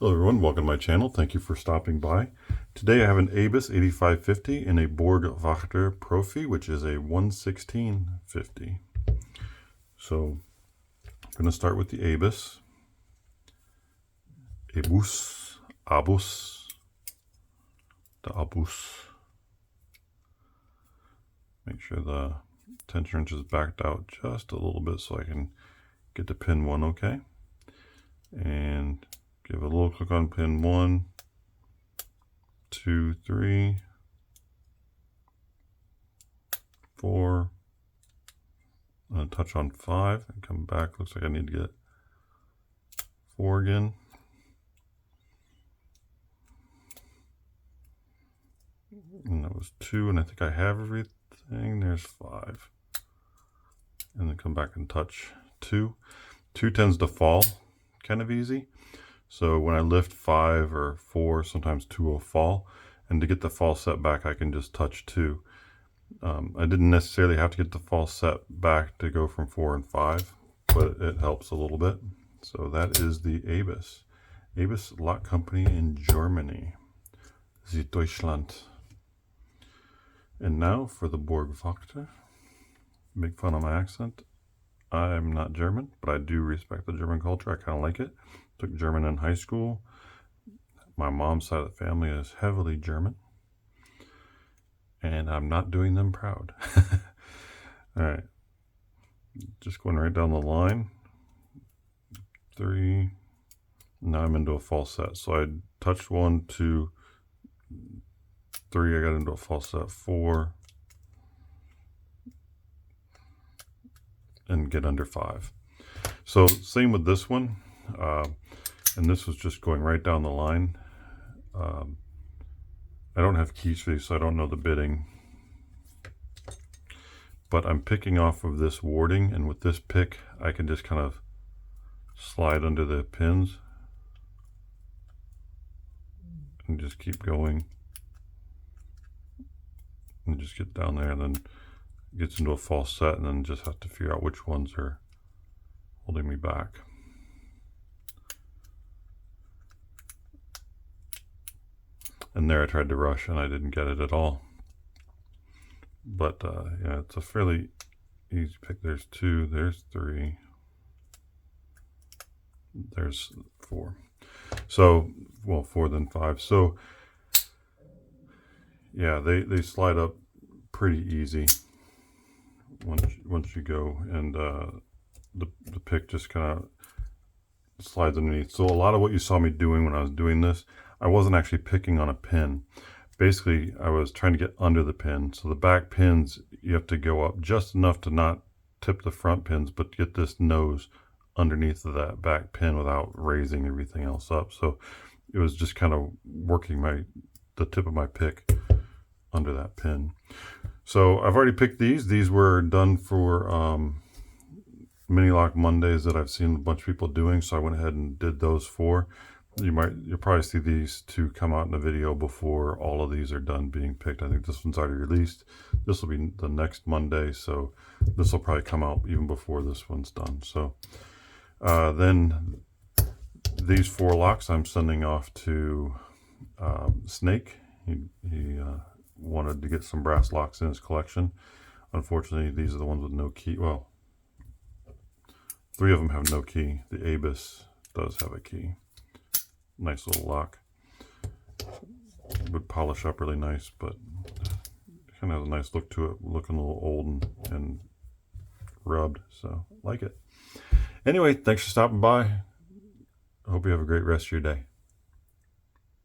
Hello everyone, welcome to my channel. Thank you for stopping by. Today I have an Abus 8550 and a Burg Wachter Profi, which is a 11650. So I'm going to start with the Abus. Abus, the Abus. Make sure the tension wrench is backed out just a little bit so I can get to pin 1 okay. And give it a little click on pin 1, 2, 3, 4, and a touch on 5 and come back. Looks like I need to get 4 again. And that was 2, and I think I have everything. There's 5. And then come back and touch 2. 2 tends to fall kind of easy. So when I lift 5 or 4, sometimes 2 will fall. And to get the fall set back, I can just touch 2. I didn't necessarily have to get the fall set back to go from 4 and 5, but it helps a little bit. So that is the Abus. Abus Lock Company in Germany. Süddeutschland. And now for the Burg Wachter. Make fun of my accent. I'm not German, but I do respect the German culture. I kind of like it. Took German in high school. My mom's side of the family is heavily German. And I'm not doing them proud. Alright. Just going right down the line. 3. Now I'm into a false set. So I touched 1, 2, 3. I got into a false set. 4. And get under 5. So same with this one. And this was just going right down the line. I don't have keys for these, so I don't know the bidding. But I'm picking off of this warding, and with this pick, I can just kind of slide under the pins and just keep going. And just get down there, and then it gets into a false set, and then just have to figure out which ones are holding me back. And there I tried to rush and I didn't get it at all. But yeah, it's a fairly easy pick. There's 2, there's 3, there's 4. So, well, 4 then 5. So, yeah, they slide up pretty easy once you go, and the pick just kind of slides underneath. So a lot of what you saw me doing when I was doing this, I wasn't actually picking on a pin. Basically, I was trying to get under the pin. So the back pins, you have to go up just enough to not tip the front pins, but get this nose underneath of that back pin without raising everything else up. So it was just kind of working the tip of my pick under that pin. So I've already picked these. These were done for mini lock Mondays that I've seen a bunch of people doing, so I went ahead and did those 4. You'll probably see these 2 come out in the video before all of these are done being picked. I think this one's already released. This will be the next Monday, so this will probably come out even before this one's done. So then these 4 locks I'm sending off to Snake. He wanted to get some brass locks in his collection. Unfortunately, these are the ones with no key. Well, 3 of them have no key. The Abus does have a key. Nice little lock. Would polish up really nice, but kind of has a nice look to it. Looking a little old and rubbed, so like it. Anyway, thanks for stopping by. I hope you have a great rest of your day.